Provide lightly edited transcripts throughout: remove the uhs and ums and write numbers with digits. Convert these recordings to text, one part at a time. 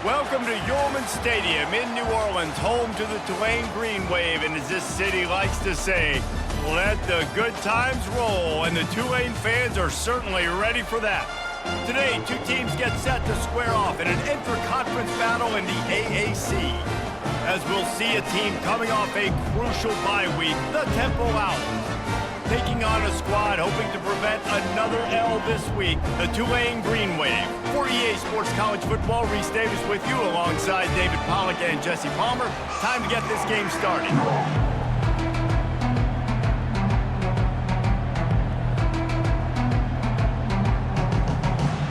Welcome to Yulman Stadium in New Orleans, home to the Tulane Green Wave, and as this city likes to say, let the good times roll, and the Tulane fans are certainly ready for that. Today, two teams get set to square off in an inter-conference battle in the AAC. As we'll see a team coming off a crucial bye week, the Temple Owls. Taking on a squad hoping to prevent another L this week, the Tulane Green Wave. For EA Sports College Football, Reese Davis with you alongside David Pollack and Jesse Palmer. Time to get this game started.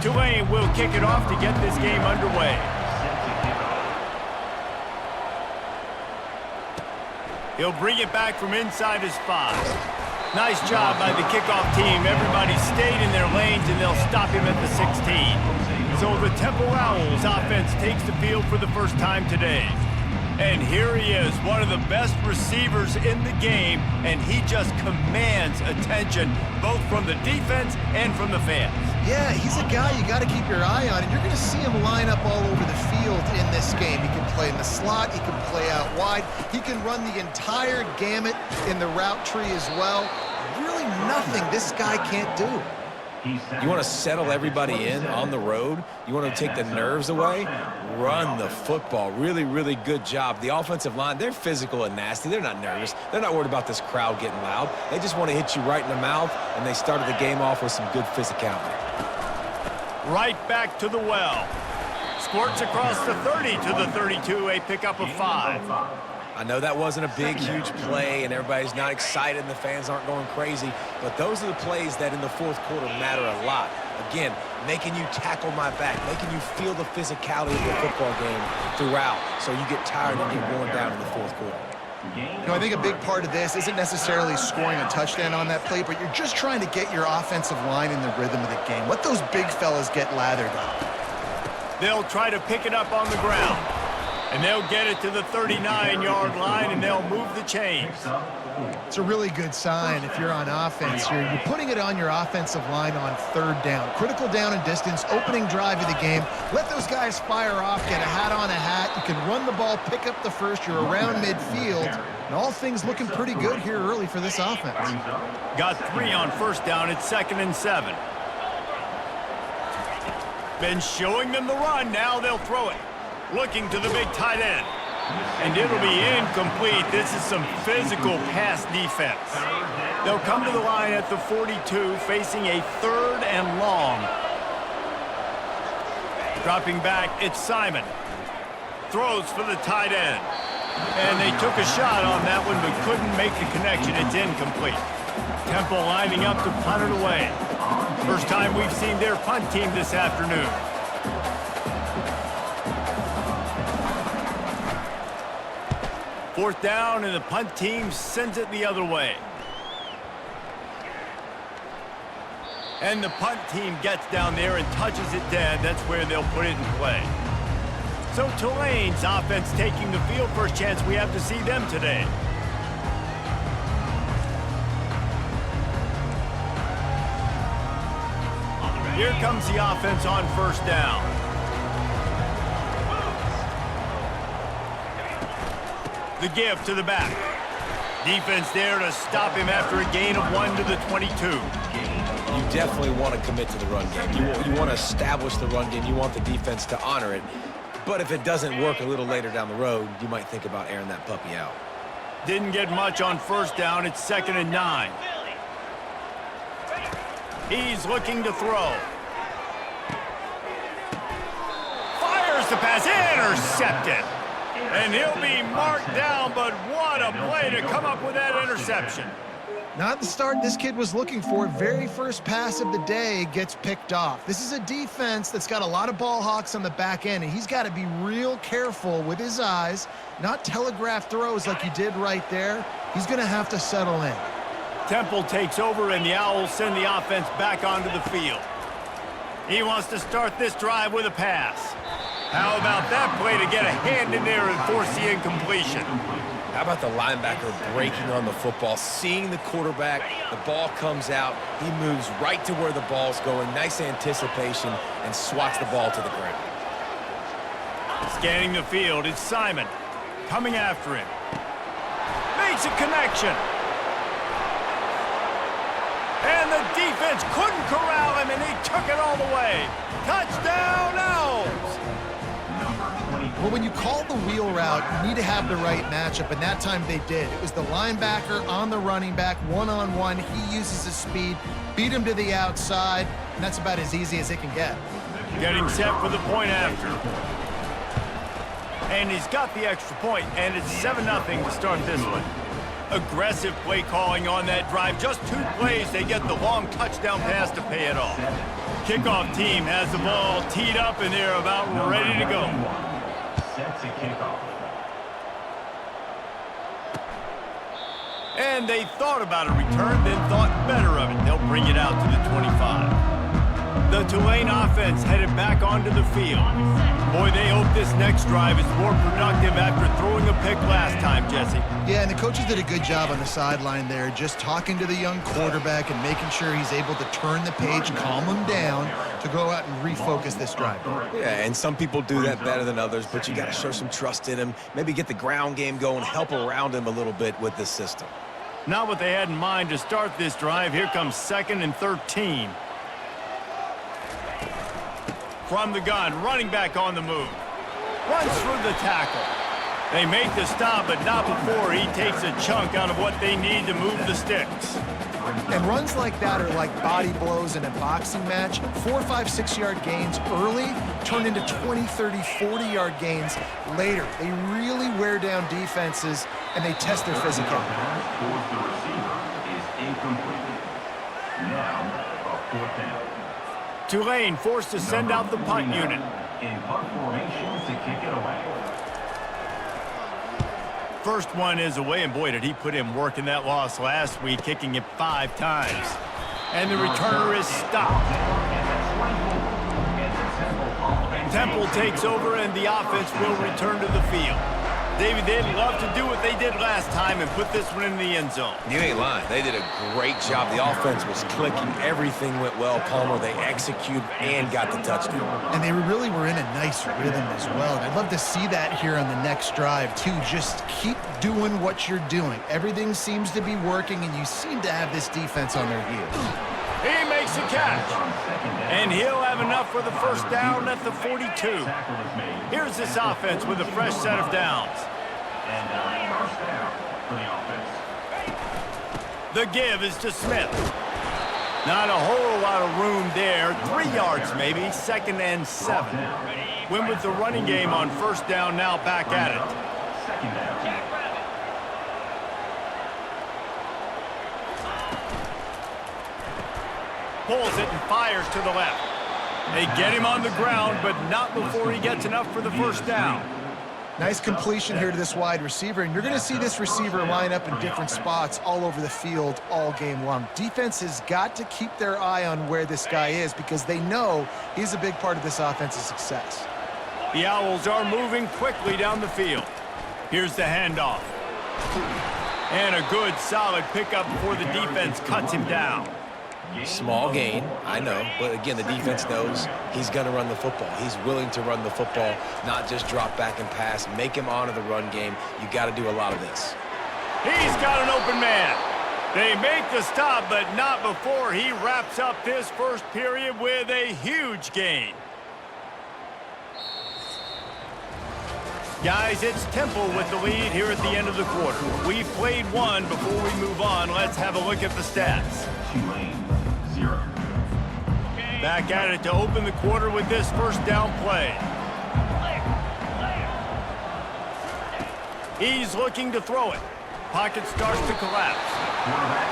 Tulane will kick it off to get this game underway. He'll bring it back from inside his 5. Nice job by the kickoff team. Everybody stayed in their lanes, and they'll stop him at the 16. So the Temple Owls offense takes the field for the first time today. And here he is, one of the best receivers in the game, and he just commands attention, both from the defense and from the fans. Yeah, he's a guy you got to keep your eye on, and you're going to see him line up all over the field in this game. He can play in the slot, he can play out wide, he can run the entire gamut in the route tree as well. Really nothing this guy can't do. You want to settle everybody in on the road? You want to take the nerves away? Run the football. Really, really good job. The offensive line, they're physical and nasty. They're not nervous. They're not worried about this crowd getting loud. They just want to hit you right in the mouth, and they started the game off with some good physicality. Right back to the well. Squirts across the 30 to the 32, a pickup of 5. I know that wasn't a big, huge play, and everybody's not excited, and the fans aren't going crazy, but those are the plays that in the fourth quarter matter a lot. Again, making you tackle my back, making you feel the physicality of the football game throughout, so you get tired and get worn down in the fourth quarter. You know, I think a big part of this isn't necessarily scoring a touchdown on that play, but you're just trying to get your offensive line in the rhythm of the game. Let those big fellas get lathered up. They'll try to pick it up on the ground. And they'll get it to the 39-yard line, and they'll move the chains. It's a really good sign if you're on offense here. You're putting it on your offensive line on third down. Critical down and distance, opening drive of the game. Let those guys fire off, get a hat on a hat. You can run the ball, pick up the first. You're around midfield. And all things looking pretty good here early for this offense. Got 3 on first down. It's 2nd and 7. Been showing them the run. Now they'll throw it. Looking to the big tight end. And it'll be incomplete. This is some physical pass defense. They'll come to the line at the 42, facing a 3rd and long. Dropping back, it's Simon. Throws for the tight end. And they took a shot on that one, but couldn't make the connection. It's incomplete. Temple lining up to punt it away. First time we've seen their punt team this afternoon. Fourth down, and the punt team sends it the other way. And the punt team gets down there and touches it dead. That's where they'll put it in play. So Tulane's offense taking the field. First chance we have to see them today. Here comes the offense on first down. The give to the back. Defense there to stop him after a gain of 1 to the 22. You definitely want to commit to the run game. You want to establish the run game. You want the defense to honor it. But if it doesn't work a little later down the road, you might think about airing that puppy out. Didn't get much on first down. It's 2nd and 9. He's looking to throw. Fires the pass. Intercepted. And he'll be marked down, but what a play to come up with that interception. Not the start this kid was looking for. Very first pass of the day gets picked off. This is a defense that's got a lot of ball hawks on the back end, and he's got to be real careful with his eyes, not telegraph throws like he did right there. He's going to have to settle in. Temple takes over, and the Owls send the offense back onto the field. He wants to start this drive with a pass. How about that play to get a hand in there and force the incompletion? How about the linebacker breaking on the football, seeing the quarterback, the ball comes out, he moves right to where the ball's going, nice anticipation, and swats the ball to the ground. Scanning the field, it's Simon. Coming after him. Makes a connection. And the defense couldn't corral him, and he took it all the way. Touchdown, Owls! Well, when you call the wheel route, you need to have the right matchup, and that time they did. It was the linebacker on the running back, one-on-one. He uses his speed, beat him to the outside, and that's about as easy as it can get. Getting set for the point after. And he's got the extra point, and it's 7-0 to start this one. Aggressive play calling on that drive. Just 2 plays, they get the long touchdown pass to pay it off. Kickoff team has the ball teed up, and they're about ready to go. Set to kickoff. And they thought about a return, then thought better of it. They'll bring it out to the 25. The Tulane offense headed back onto the field. Boy, they hope this next drive is more productive after throwing a pick last time, Jesse. Yeah, and the coaches did a good job on the sideline there, just talking to the young quarterback and making sure he's able to turn the page, calm him down to go out and refocus this drive. Yeah, and some people do that better than others, but you got to show some trust in him, maybe get the ground game going, help around him a little bit with this system. Not what they had in mind to start this drive. Here comes 2nd and 13. From the gun, running back on the move. Runs through the tackle. They make the stop, but not before he takes a chunk out of what they need to move the sticks. And runs like that are like body blows in a boxing match. 4, 5, 6-yard gains early turn into 20, 30, 40-yard gains later. They really wear down defenses, and they test their physicality. Towards the receiver is incomplete. Now, a 4th down. Tulane forced to send out the punt unit. In punt formation to kick it away. First one is away, and boy, did he put in work in that loss last week, kicking it 5 times. And the returner is stopped. Temple takes over, and the offense will return to the field. David, they'd love to do what they did last time and put this one in the end zone. You ain't lying. They did a great job. The offense was clicking. Everything went well. Palmer, they executed and got the touchdown. And they really were in a nice rhythm as well. And I'd love to see that here on the next drive, too. Just keep doing what you're doing. Everything seems to be working, and you seem to have this defense on their heels. He makes a catch. And he'll have enough for the first down at the 42. Here's this offense with a fresh set of downs. And first down for the offense. The give is to Smith. Not a whole lot of room there. 3 yards maybe, 2nd and 7. Win with the running game on first down, now back at it. 2nd down. Pulls it and fires to the left. They get him on the ground, but not before he gets enough for the first down. Nice completion here to this wide receiver, and you're going to see this receiver line up in different spots all over the field all game long. Defense has got to keep their eye on where this guy is because they know he's a big part of this offense's success. The Owls are moving quickly down the field. Here's the handoff. And a good, solid pickup before the defense cuts him down. Small gain, I know, but again, the defense knows he's going to run the football. He's willing to run the football, not just drop back and pass, make him honor the run game. You got to do a lot of this. He's got an open man. They make the stop, but not before he wraps up this first period with a huge gain. Guys, it's Temple with the lead here at the end of the quarter. We've played one. Before we move on, let's have a look at the stats. Tulane, 0. Back at it to open the quarter with this first down play. He's looking to throw it. Pocket starts to collapse.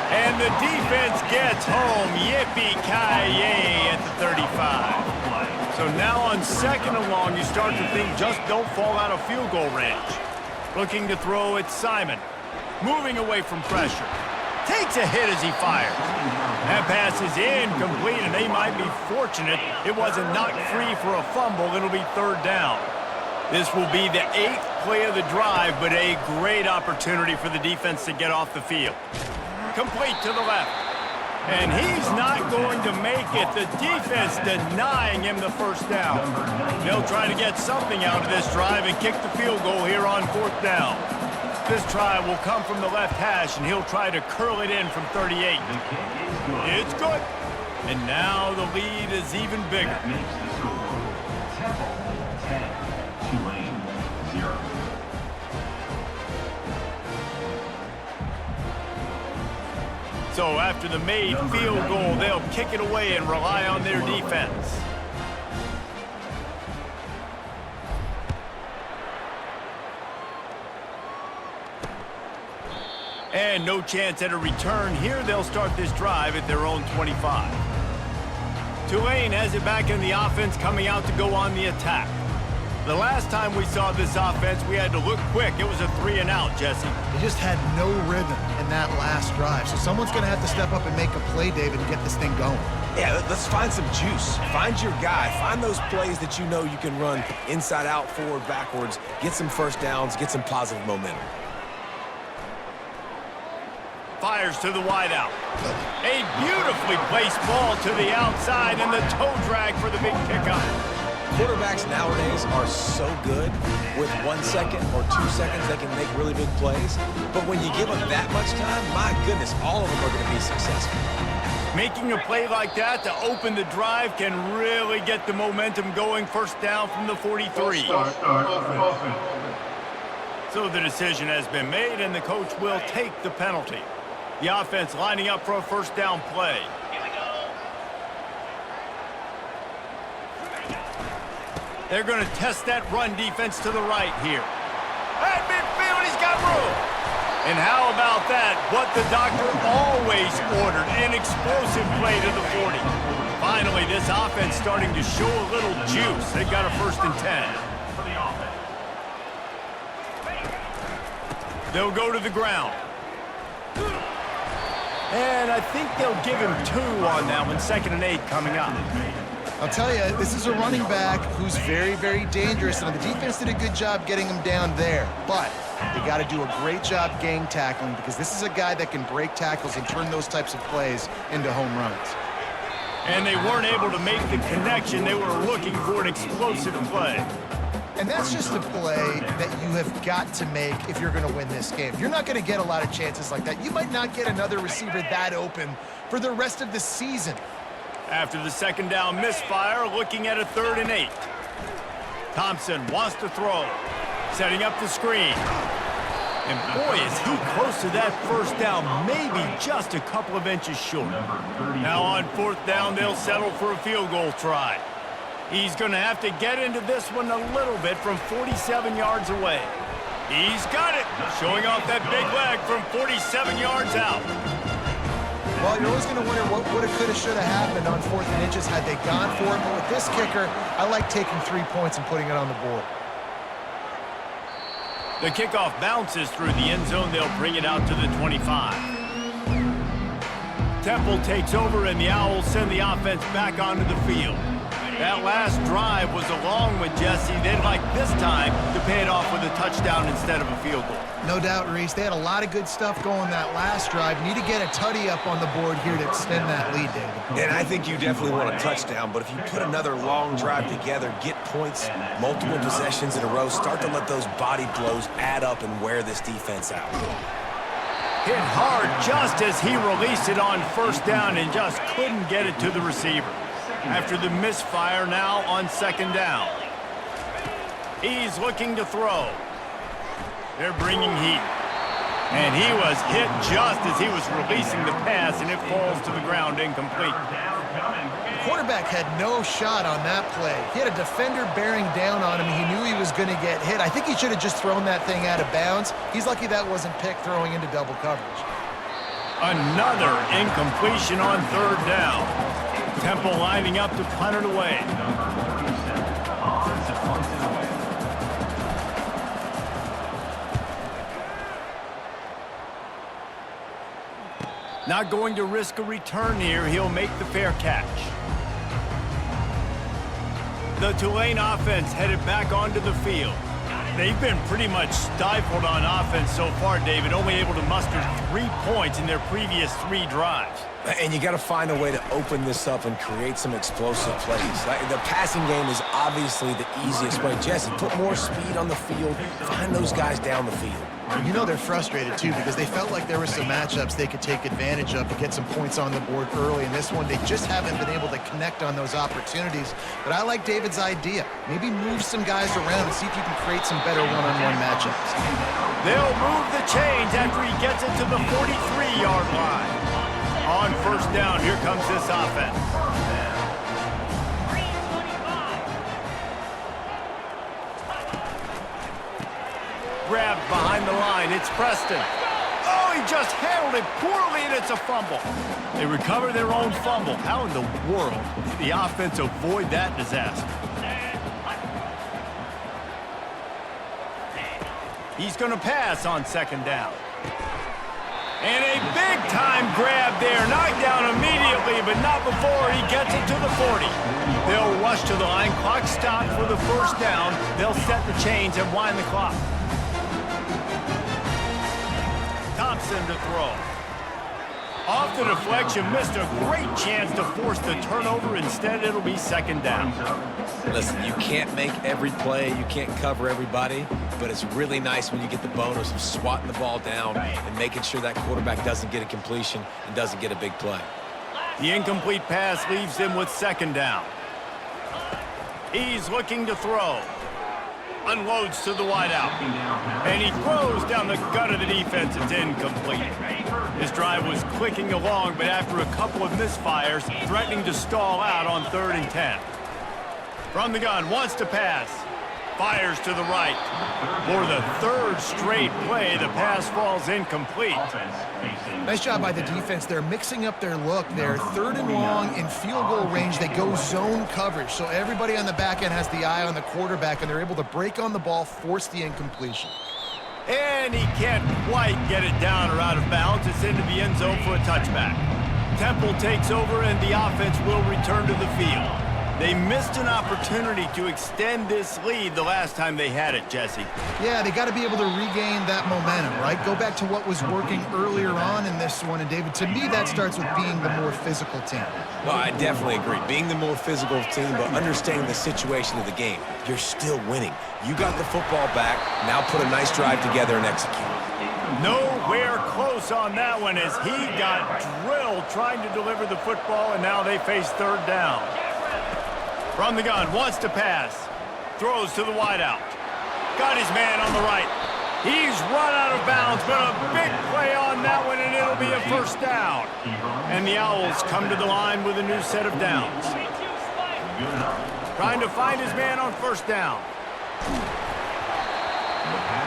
And the defense gets home. Yippee-ki-yay at the 35. So now on 2nd and long, you start to think just don't fall out of field goal range. Looking to throw it, Simon. Moving away from pressure. Takes a hit as he fires. That pass is incomplete, and they might be fortunate it wasn't knocked free for a fumble. It'll be 3rd down. This will be the 8th play of the drive, but a great opportunity for the defense to get off the field. Complete to the left. And he's not going to make it. The defense denying him the first down. They'll try to get something out of this drive and kick the field goal here on 4th down. This try will come from the left hash, and he'll try to curl it in from 38. It's good. And now the lead is even bigger. That makes the score Temple 10, Tulane 0. So after the made field goal, they'll kick it away and rely on their defense. And no chance at a return here. They'll start this drive at their own 25. Tulane has it back in the offense, coming out to go on the attack. The last time we saw this offense, we had to look quick. It was a 3-and-out, Jesse. They just had no rhythm in that last drive. So someone's going to have to step up and make a play, David, and get this thing going. Yeah, let's find some juice. Find your guy. Find those plays that you know you can run inside out, forward, backwards, get some first downs, get some positive momentum. Fires to the wideout. A beautifully placed ball to the outside, and the toe drag for the big pickup. Quarterbacks nowadays are so good. With 1 second or 2 seconds, they can make really big plays. But when you give them that much time, my goodness, all of them are going to be successful. Making a play like that to open the drive can really get the momentum going. First down from the 43. So the decision has been made, and the coach will take the penalty. The offense lining up for a first down play. They're going to test that run defense to the right here. At midfield, he's got room. And how about that? What the doctor always ordered, an explosive play to the 40. Finally, this offense starting to show a little juice. They've got a 1st and 10. They'll go to the ground. And I think they'll give him 2 on that one. 2nd and 8 coming up. I'll tell you, this is a running back who's very, very dangerous, and the defense did a good job getting him down there. But they got to do a great job gang tackling, because this is a guy that can break tackles and turn those types of plays into home runs. And they weren't able to make the connection. They were looking for an explosive play. And that's just a play that you have got to make if you're going to win this game. You're not going to get a lot of chances like that. You might not get another receiver that open for the rest of the season. After the 2nd down misfire, looking at a 3rd and 8. Thompson wants to throw, setting up the screen. And boy, is he close to that first down, maybe just a couple of inches short. Now on 4th down, they'll settle for a field goal try. He's going to have to get into this one a little bit from 47 yards away. He's got it, showing off that big leg from 47 yards out. Well, you're always going to wonder what woulda, coulda, shoulda happened on 4th and inches had they gone for it. But with this kicker, I like taking 3 points and putting it on the board. The kickoff bounces through the end zone. They'll bring it out to the 25. Temple takes over, and the Owls send the offense back onto the field. That last drive was a long one, Jesse. They'd like this time to pay it off with a touchdown instead of a field goal. No doubt, Reese. They had a lot of good stuff going that last drive. Need to get a tutty up on the board here to extend that lead, David. And I think you definitely want a touchdown, but if you put another long drive together, get points, multiple possessions in a row, start to let those body blows add up and wear this defense out. Hit hard just as he released it on 1st down and just couldn't get it to the receiver. After the misfire, now on 2nd down. He's looking to throw. They're bringing heat. And he was hit just as he was releasing the pass, and it falls to the ground incomplete. The quarterback had no shot on that play. He had a defender bearing down on him. He knew he was going to get hit. I think he should have just thrown that thing out of bounds. He's lucky that wasn't picked throwing into double coverage. Another incompletion on 3rd down. Temple lining up to punt it away. Not going to risk a return here. He'll make the fair catch. The Tulane offense headed back onto the field. They've been pretty much stifled on offense so far, David, only able to muster 3 points in their previous 3 drives. And you got to find a way to open this up and create some explosive plays. The passing game is obviously the easiest way. Jesse, put more speed on the field. Find those guys down the field. You know they're frustrated, too, because they felt like there were some matchups they could take advantage of and get some points on the board early. In this one, they just haven't been able to connect on those opportunities. But I like David's idea. Maybe move some guys around and see if you can create some better one-on-one matchups. They'll move the chains after he gets it to the 43-yard line. On first down, here comes this offense. Grabbed behind the line, it's Preston. Oh, he just handled it poorly, and it's a fumble. They recover their own fumble. How in the world did the offense avoid that disaster? He's going to pass on second down. And a big-time grab there. Knocked down immediately, but not before he gets it to the 40. They'll rush to the line. Clock stopped for the first down. They'll set the chains and wind the clock. Thompson to throw. Off the deflection, missed a great chance to force the turnover. Instead, it'll be second down. Listen, you can't make every play, you can't cover everybody, but it's really nice when you get the bonus of swatting the ball down and making sure that quarterback doesn't get a completion and doesn't get a big play. The incomplete pass leaves him with second down. He's looking to throw. Unloads to the wideout. And he throws down the gut of the defense. It's incomplete. His drive was clicking along, but after a couple of misfires, threatening to stall out on 3rd and 10. From the gun, wants to pass. Fires to the right. For the 3rd straight play, the pass falls incomplete. Nice job by the defense. They're mixing up their look. They're 3rd and long in field goal range. They go zone coverage. So everybody on the back end has the eye on the quarterback, and they're able to break on the ball, force the incompletion. And he can't quite get it down or out of bounds. It's into the end zone for a touchback. Temple takes over, and the offense will return to the field. They missed an opportunity to extend this lead the last time they had it, Jesse. Yeah, they got to be able to regain that momentum, right? Go back to what was working earlier on in this one. And, David, to me, that starts with being the more physical team. Well, I definitely agree. Being the more physical team, but understanding the situation of the game. You're still winning. You got the football back. Now put a nice drive together and execute. Nowhere close on that one as he got drilled trying to deliver the football, and now they face 3rd down. From the gun, wants to pass. Throws to the wideout. Got his man on the right. He's run out of bounds, but a big play on that one, and it'll be a first down. And the Owls come to the line with a new set of downs. Trying to find his man on first down.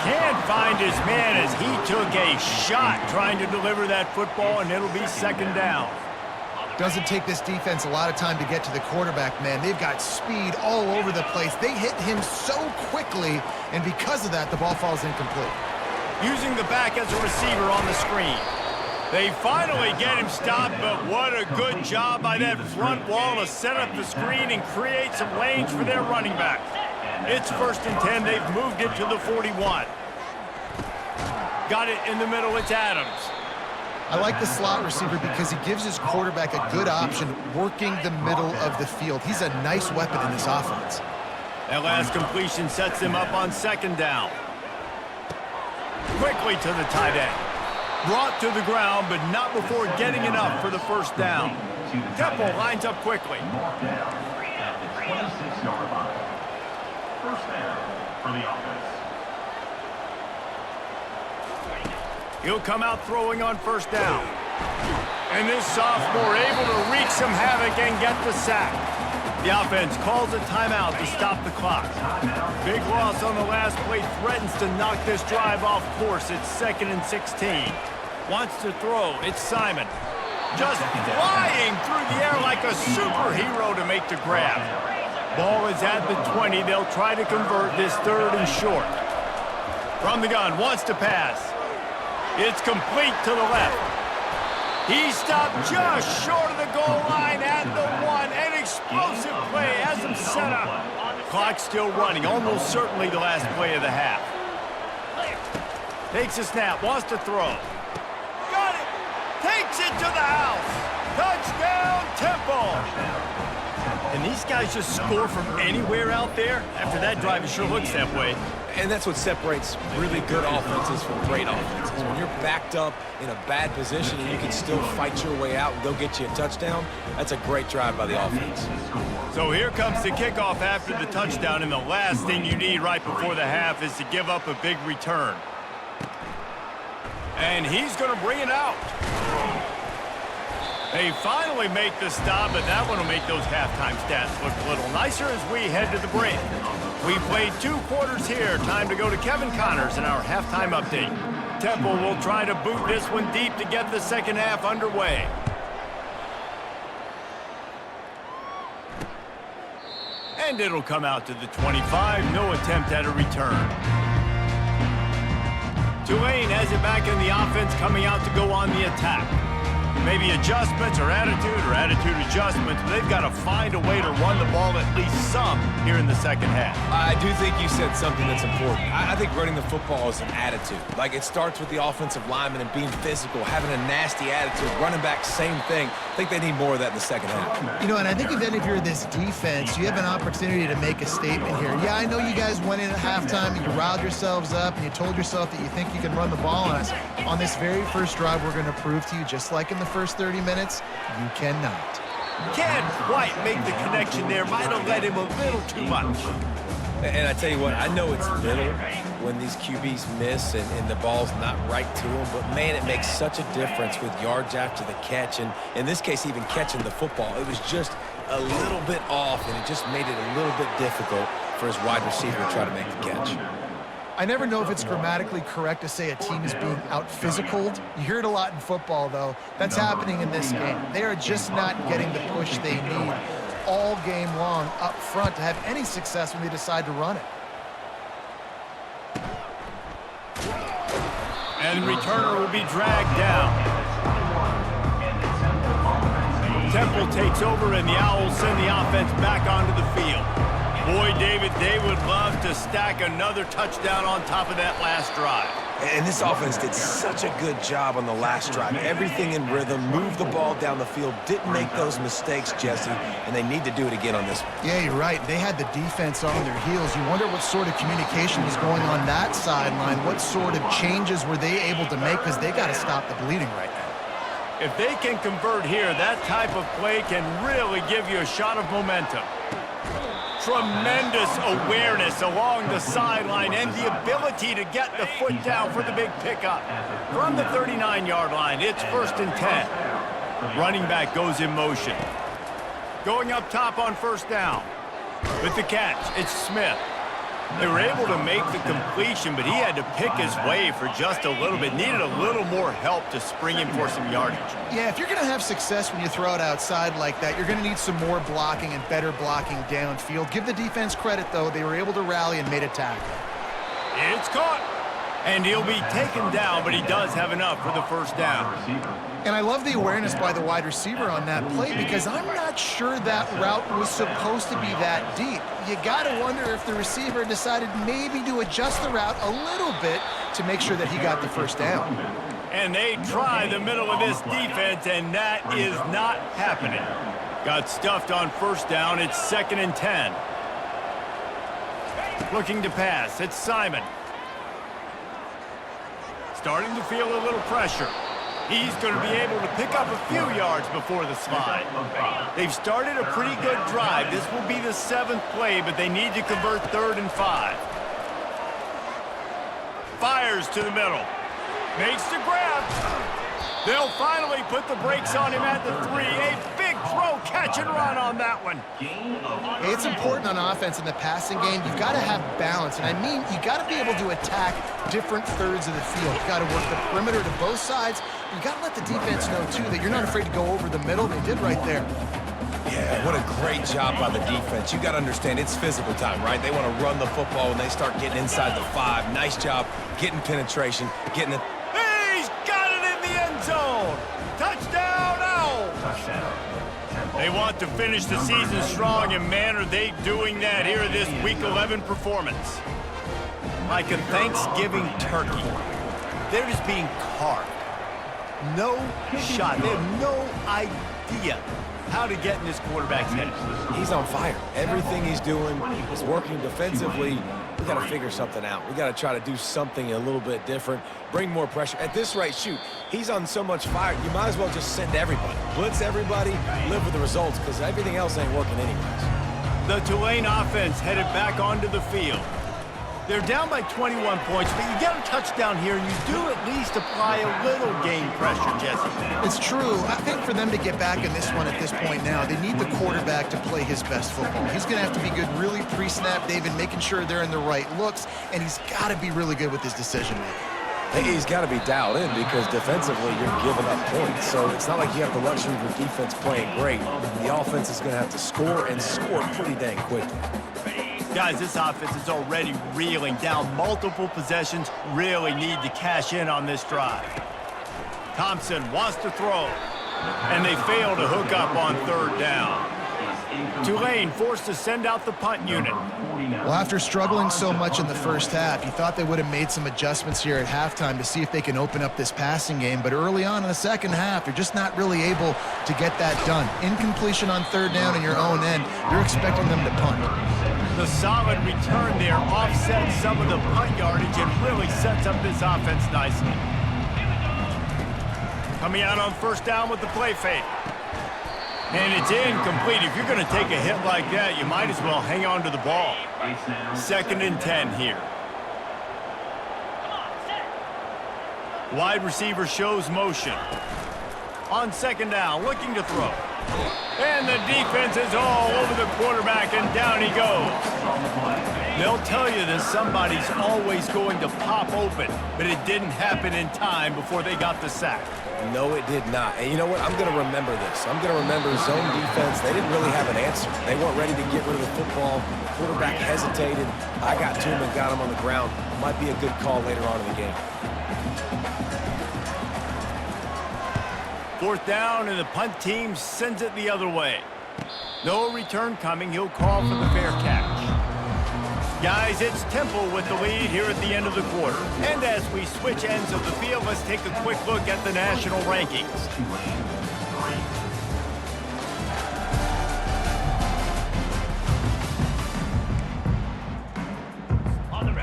Can't find his man as he took a shot trying to deliver that football, and it'll be second down. Doesn't take this defense a lot of time to get to the quarterback, man. They've got speed all over the place. They hit him so quickly, and because of that, the ball falls incomplete. Using the back as a receiver on the screen. They finally get him stopped, but what a good job by that front wall to set up the screen and create some lanes for their running back. It's 1st and 10. They've moved it to the 41. Got it in the middle. It's Adams. I like the slot receiver because he gives his quarterback a good option working the middle of the field. He's a nice weapon in this offense. That last completion sets him up on second down. Quickly to the tight end. Brought to the ground, but not before getting enough for the first down. Temple lines up quickly. At the 26-yard line. First down for the offense. He'll come out throwing on first down. And this sophomore able to wreak some havoc and get the sack. The offense calls a timeout to stop the clock. Big loss on the last play threatens to knock this drive off course. It's 2nd and 16. Wants to throw. It's Simon. Just flying through the air like a superhero to make the grab. Ball is at the 20. They'll try to convert this 3rd and short. From the gun, wants to pass. It's complete to the left. He stopped just short of the goal line at the 1. An explosive play has him set up. Clock still running, almost certainly the last play of the half. Takes a snap, wants to throw. Got it! Takes it to the house. Touchdown, Temple! And these guys just score from anywhere out there? After that drive, it sure looks that way. And that's what separates really good offenses from great offenses. When you're backed up in a bad position and you can still fight your way out and go get you a touchdown, that's a great drive by the offense. So here comes the kickoff after the touchdown, and the last thing you need right before the half is to give up a big return. And he's going to bring it out. They finally make the stop, but that one will make those halftime stats look a little nicer as we head to the break. We played 2 quarters here. Time to go to Kevin Connors in our halftime update. Temple will try to boot this one deep to get the second half underway. And it'll come out to the 25. No attempt at a return. Tulane has it back in the offense, coming out to go on the attack. Maybe adjustments or attitude adjustments, but they've got to find a way to run the ball at least some here in the second half. I do think you said something that's important. I think running the football is an attitude. Like, it starts with the offensive lineman and being physical, having a nasty attitude. Running back, same thing. I think they need more of that in the second half. You know, and I think if you're this defense, you have an opportunity to make a statement here. Yeah, I know you guys went in at halftime and you riled yourselves up and you told yourself that you think you can run the ball on us. On this very first drive, we're going to prove to you, just like in the first 30 minutes, you cannot. Can't quite make the connection there. Might have let him a little too much. And I tell you what, I know it's little when these QBs miss and the ball's not right to them, but man, it makes such a difference with yards after the catch, and in this case, even catching the football. It was just a little bit off, and it just made it a little bit difficult for his wide receiver to try to make the catch. I never know if it's grammatically correct to say a team is being out-physicaled. You hear it a lot in football, though. That's happening in this game. They are just not getting the push they need all game long up front to have any success when they decide to run it. And the returner will be dragged down. Temple takes over, and the Owls send the offense back onto the field. Boy, David, they would love to stack another touchdown on top of that last drive. And this offense did such a good job on the last drive. Everything in rhythm, moved the ball down the field, didn't make those mistakes, Jesse, and they need to do it again on this one. Yeah, you're right. They had the defense on their heels. You wonder what sort of communication was going on that sideline. What sort of changes were they able to make, because they got to stop the bleeding right now. If they can convert here, that type of play can really give you a shot of momentum. Tremendous awareness along the sideline and the ability to get the foot down for the big pickup. From the 39-yard line, it's 1st and 10. Running back goes in motion. Going up top on first down. With the catch, it's Smith. They were able to make the completion, but he had to pick his way for just a little bit. Needed a little more help to spring him for some yardage. Yeah, if you're going to have success when you throw it outside like that, you're going to need some more blocking and better blocking downfield. Give the defense credit, though. They were able to rally and made a tackle. It's caught. And he'll be taken down, but he does have enough for the first down. And I love the awareness by the wide receiver on that play, because I'm not sure that route was supposed to be that deep. You got to wonder if the receiver decided maybe to adjust the route a little bit to make sure that he got the first down. And they try the middle of this defense, and that is not happening. Got stuffed on first down. It's 2nd and 10. Looking to pass. It's Simon. Starting to feel a little pressure. He's going to be able to pick up a few yards before the slide. They've started a pretty good drive. This will be the 7th play, but they need to convert 3rd and 5. Fires to the middle. Makes the grab. They'll finally put the brakes on him at the 3. A big throw, catch and run on that one. Hey, it's important on offense in the passing game. You've got to have balance. And I mean, you got to be able to attack different thirds of the field. You've got to work the perimeter to both sides. You've got to let the defense know, too, that you're not afraid to go over the middle. They did right there. Yeah, what a great job by the defense. You got to understand, it's physical time, right? They want to run the football when they start getting inside the 5. Nice job getting penetration, getting it. He's got it in the end zone. Touchdown, Owls. They want to finish the season strong, and man, are they doing that here in this Week 11 performance. Like a Thanksgiving turkey. They're just being carved. No shot. They have no idea idea how to get in this quarterback's head. He's on fire. Everything he's doing is working defensively. We got to figure something out. We got to try to do something a little bit different, bring more pressure. At this rate, shoot, he's on so much fire, you might as well just send everybody. Blitz everybody, live with the results, because everything else ain't working anyways. The Tulane offense headed back onto the field. They're down by 21 points, but you get a touchdown here, and you do at least apply a little game pressure, Jesse. It's true. I think for them to get back in this one at this point now, they need the quarterback to play his best football. He's going to have to be good really pre-snap, David, making sure they're in the right looks, and he's got to be really good with his decision-making. He's got to be dialed in because defensively you're giving up points. So it's not like you have the luxury of your defense playing great. The offense is going to have to score and score pretty dang quickly. Guys, this offense is already reeling down multiple possessions. Really need to cash in on this drive. Thompson wants to throw, and they fail to hook up on third down. Tulane forced to send out the punt unit. Well, after struggling so much in the first half, you thought they would have made some adjustments here at halftime to see if they can open up this passing game. But early on in the second half, they're just not really able to get that done. Incompletion on third down in your own end, you're expecting them to punt. The solid return there offsets some of the punt yardage and really sets up this offense nicely. Coming out on first down with the play fake. And it's incomplete. If you're going to take a hit like that, you might as well hang on to the ball. 2nd and 10 here. Wide receiver shows motion. On 2nd down, looking to throw. And the defense is all over the quarterback, and down he goes. They'll tell you that somebody's always going to pop open, but it didn't happen in time before they got the sack. No, it did not. And you know what? I'm going to remember this. I'm going to remember zone defense. They didn't really have an answer. They weren't ready to get rid of the football. Quarterback hesitated. I got to him and got him on the ground. Might be a good call later on in the game. 4th down, and the punt team sends it the other way. No return coming. He'll call for the fair catch. Guys, it's Temple with the lead here at the end of the quarter. And as we switch ends of the field, let's take a quick look at the national rankings.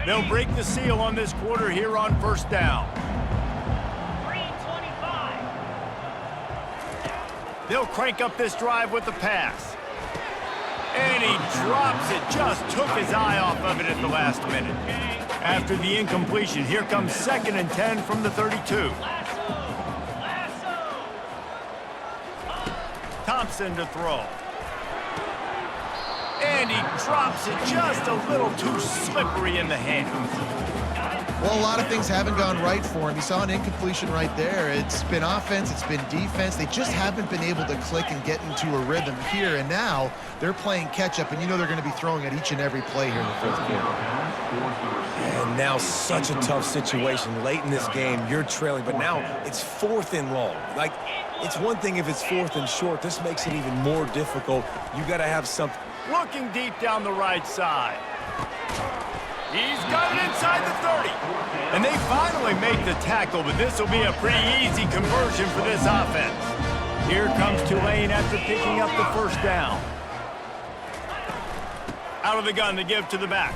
They'll break the seal on this quarter here on first down. They'll crank up this drive with the pass. And he drops it. Just took his eye off of it at the last minute. After the incompletion, here comes 2nd and 10 from the 32. Thompson to throw. And he drops it just a little too slippery in the hands. Well, a lot of things haven't gone right for him. You saw an incompletion right there. It's been offense, it's been defense. They just haven't been able to click and get into a rhythm here. And now they're playing catch-up, and you know they're going to be throwing at each and every play here in the 4th quarter. And now such a tough situation. Late in this game, you're trailing, but now it's 4th and long. Like, it's one thing if it's 4th and short. This makes it even more difficult. You got to have something. Looking deep down the right side. He's got it inside the 30. And they finally make the tackle, but this will be a pretty easy conversion for this offense. Here comes Tulane after picking up the first down. Out of the gun to give to the back.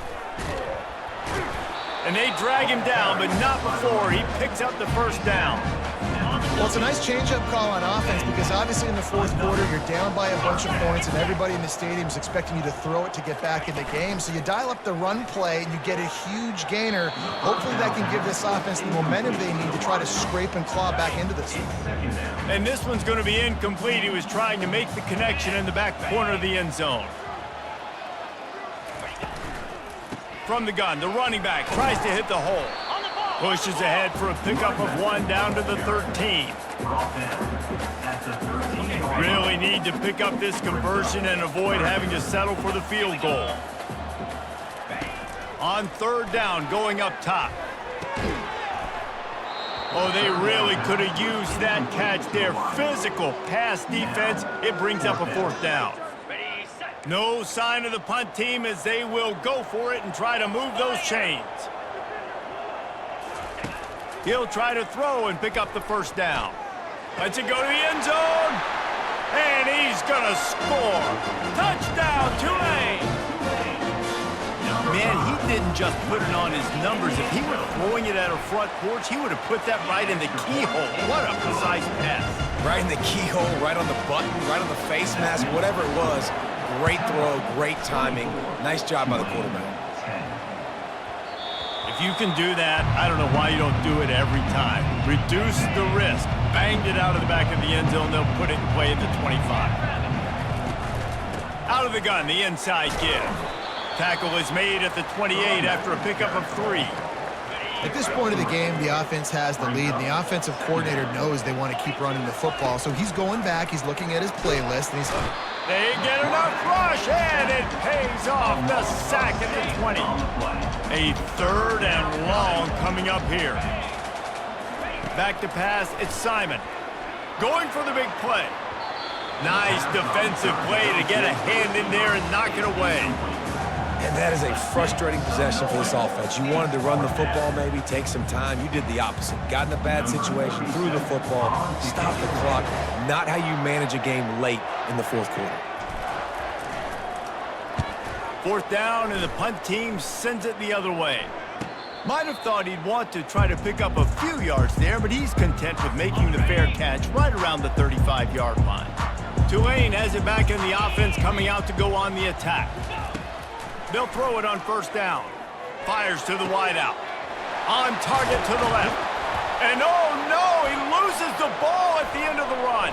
And they drag him down, but not before he picks up the first down. Well, it's a nice change-up call on offense because obviously in the 4th quarter, you're down by a bunch of points and everybody in the stadium is expecting you to throw it to get back in the game. So you dial up the run play and you get a huge gainer. Hopefully that can give this offense the momentum they need to try to scrape and claw back into this one. And this one's going to be incomplete. He was trying to make the connection in the back corner of the end zone. From the gun, the running back tries to hit the hole. Pushes ahead for a pickup of 1 down to the 13. Really need to pick up this conversion and avoid having to settle for the field goal. On 3rd down, going up top. Oh, they really could have used that catch there. Physical pass defense. It brings up a 4th down. No sign of the punt team as they will go for it and try to move those chains. He'll try to throw and pick up the first down. Lets it go to the end zone. And he's going to score. Touchdown, Tulane. Man, he didn't just put it on his numbers. If he were throwing it at a front porch, he would have put that right in the keyhole. What a precise pass. Right in the keyhole, right on the button, right on the face mask, whatever it was. Great throw, great timing. Nice job by the quarterback. If you can do that, I don't know why you don't do it every time. Reduce the risk. Banged it out of the back of the end zone. They'll put it in play at the 25. Out of the gun, the inside give. Tackle is made at the 28 after a pickup of 3. At this point of the game, the offense has the lead, and the offensive coordinator knows they want to keep running the football, so he's going back, he's looking at his playlist, and he's... They get enough rush, and it pays off. The sack at the 20. A 3rd and long coming up here. Back to pass, it's Simon. Going for the big play. Nice defensive play to get a hand in there and knock it away. And that is a frustrating possession for this offense. You wanted to run the football, maybe take some time. You did the opposite. Got in a bad situation, threw the football, stopped the clock. Not how you manage a game late in the 4th quarter. 4th down, and the punt team sends it the other way. Might have thought he'd want to try to pick up a few yards there, but he's content with making the fair catch right around the 35-yard line. Tulane has it back in the offense, coming out to go on the attack. They'll throw it on 1st down. Fires to the wideout. On target to the left. And oh no, he loses the ball at the end of the run.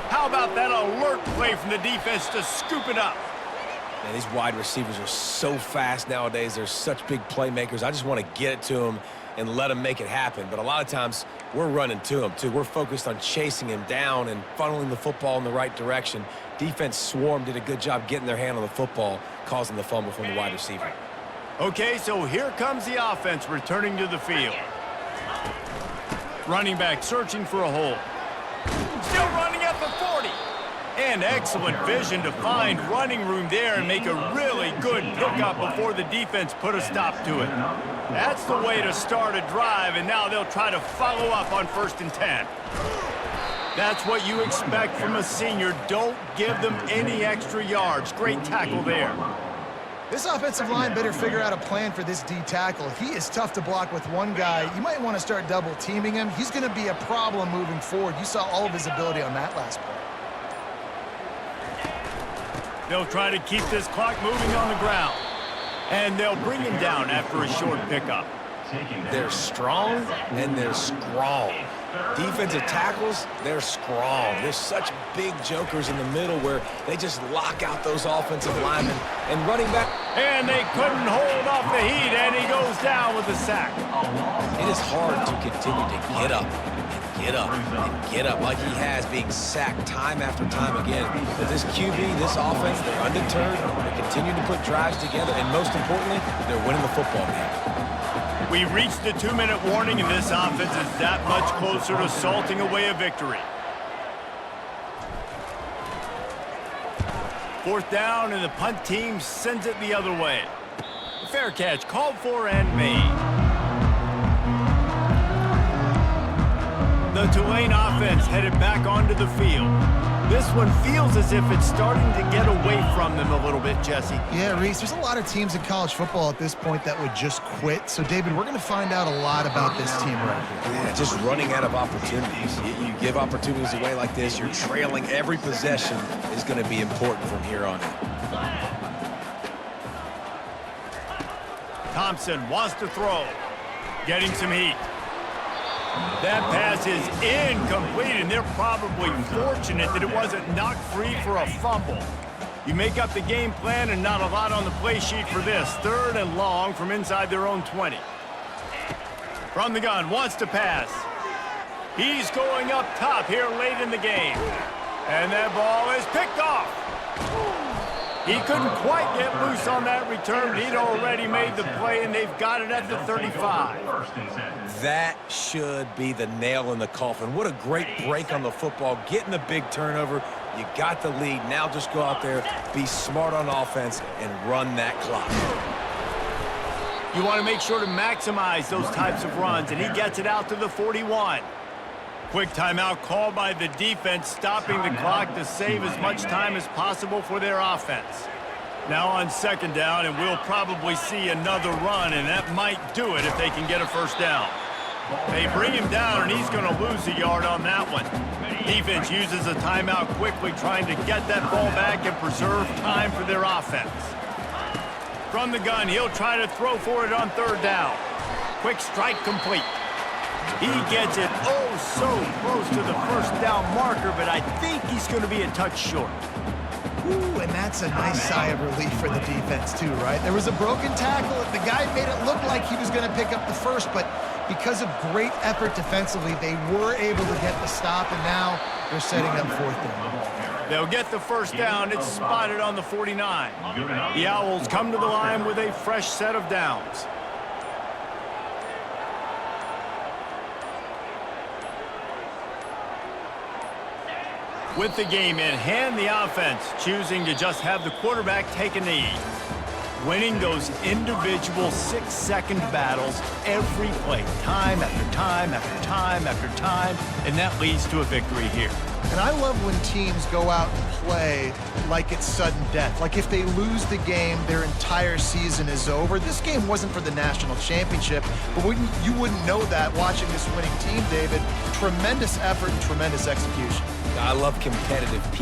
How about that alert play from the defense to scoop it up? Man, these wide receivers are so fast nowadays. They're such big playmakers. I just want to get it to them and let them make it happen. But a lot of times, we're running to them, too. We're focused on chasing him down and funneling the football in the right direction. Defense swarm did a good job getting their hand on the football, causing the fumble from the wide receiver. Okay, so here comes the offense returning to the field. Running back searching for a hole. Still running at the 40. And excellent vision to find running room there and make a really good pickup before the defense put a stop to it. That's the way to start a drive, and now they'll try to follow up on 1st and 10. That's what you expect from a senior. Don't give them any extra yards. Great tackle there. This offensive line better figure out a plan for this D tackle. He is tough to block with one guy. You might want to start double teaming him. He's going to be a problem moving forward. You saw all of his ability on that last play. They'll try to keep this clock moving on the ground. And they'll bring him down after a short pickup. They're strong and they're strong. Defensive tackles, they're strong. There's such big jokers in the middle where they just lock out those offensive linemen. And running back. And they couldn't hold off the heat, and he goes down with the sack. It is hard to continue to get up and get up and get up like he has, being sacked time after time again. But this QB, this offense, they're undeterred. They're continuing to put drives together, and most importantly, they're winning the football game. We reached the 2-minute warning, and this offense is that much closer to salting away a victory. 4th down, and the punt team sends it the other way. Fair catch called for and made. The Tulane offense headed back onto the field. This one feels as if it's starting to get away from them a little bit, Jesse. Yeah, Reese, there's a lot of teams in college football at this point that would just quit. So, David, we're going to find out a lot about this team right here. Yeah, just running out of opportunities. You give opportunities away like this, you're trailing. Every possession is going to be important from here on in. Thompson wants to throw. Getting some heat. That pass is incomplete, and they're probably fortunate that it wasn't knocked free for a fumble. You make up the game plan and not a lot on the play sheet for this. 3rd and long from inside their own 20. From the gun, wants to pass. He's going up top here late in the game. And that ball is picked off. He couldn't quite get loose on that return. He'd already made the play, and they've got it at the 35. That should be the nail in the coffin. What a great break on the football, getting the big turnover. You got the lead. Now just go out there, be smart on offense, and run that clock. You want to make sure to maximize those types of runs, and he gets it out to the 41. Quick timeout called by the defense, stopping the clock to save as much time as possible for their offense. Now on second down, and we'll probably see another run, and that might do it if they can get a first down. They bring him down, and he's going to lose a yard on that one. Defense uses a timeout quickly, trying to get that ball back and preserve time for their offense. From the gun, he'll try to throw for it on third down. Quick strike complete. He gets it oh so close to the first down marker, but I think he's going to be a touch short. Ooh, and that's a nice sigh of relief for the defense too, right? There was a broken tackle. The guy made it look like he was going to pick up the first, but because of great effort defensively, they were able to get the stop, and now they're setting up fourth down. They'll get the first down. It's spotted on the 49. The Owls come to the line with a fresh set of downs. With the game in hand, the offense choosing to just have the quarterback take a knee. Winning those individual 6-second battles every play, time after time after time after time, and that leads to a victory here. And I love when teams go out and play like it's sudden death. Like if they lose the game, their entire season is over. This game wasn't for the national championship, but you wouldn't know that watching this winning team, David. Tremendous effort and tremendous execution. I love competitive